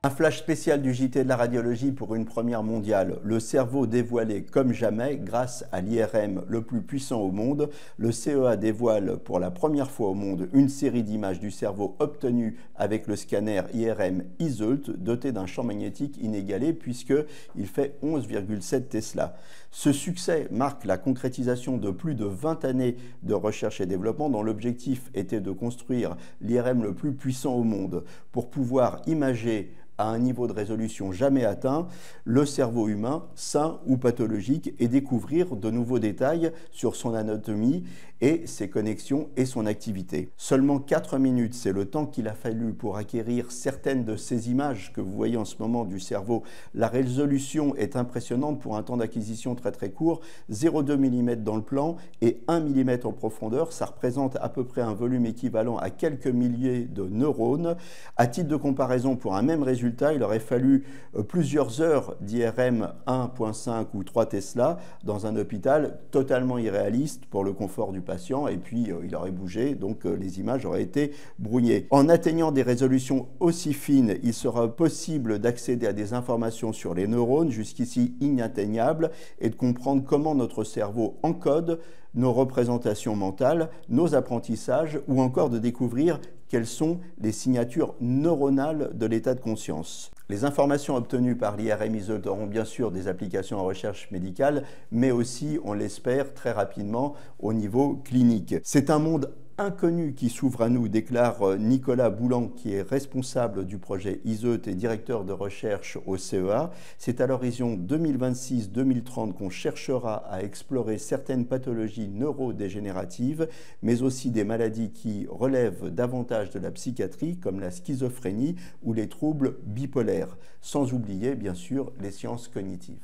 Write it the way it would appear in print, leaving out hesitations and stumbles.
Un flash spécial du JT de la radiologie pour une première mondiale. Le cerveau dévoilé comme jamais grâce à l'IRM le plus puissant au monde. Le CEA dévoile pour la première fois au monde une série d'images du cerveau obtenues avec le scanner IRM Iseult doté d'un champ magnétique inégalé puisqu'il fait 11,7 Tesla. Ce succès marque la concrétisation de plus de 20 années de recherche et développement dont l'objectif était de construire l'IRM le plus puissant au monde pour pouvoir imager à un niveau de résolution jamais atteint, le cerveau humain, sain ou pathologique, et découvrir de nouveaux détails sur son anatomie et ses connexions et son activité. Seulement 4 minutes, c'est le temps qu'il a fallu pour acquérir certaines de ces images que vous voyez en ce moment du cerveau. La résolution est impressionnante pour un temps d'acquisition très court, 0,2 mm dans le plan et 1 mm en profondeur. Ça représente à peu près un volume équivalent à quelques milliers de neurones. À titre de comparaison, pour un même résultat, il aurait fallu plusieurs heures d'IRM 1,5 ou 3 Tesla dans un hôpital totalement irréaliste pour le confort du patient, et puis il aurait bougé, donc les images auraient été brouillées. En atteignant des résolutions aussi fines, il sera possible d'accéder à des informations sur les neurones jusqu'ici inatteignables et de comprendre comment notre cerveau encode nos représentations mentales, nos apprentissages, ou encore de découvrir quelles sont les signatures neuronales de l'état de conscience. Les informations obtenues par l'IRM Iseult auront bien sûr des applications en recherche médicale, mais aussi, on l'espère, très rapidement au niveau clinique. C'est un monde inconnu qui s'ouvre à nous, déclare Nicolas Boulan, qui est responsable du projet Iseult et directeur de recherche au CEA. C'est à l'horizon 2026-2030 qu'on cherchera à explorer certaines pathologies neurodégénératives, mais aussi des maladies qui relèvent davantage de la psychiatrie, comme la schizophrénie ou les troubles bipolaires, sans oublier bien sûr les sciences cognitives.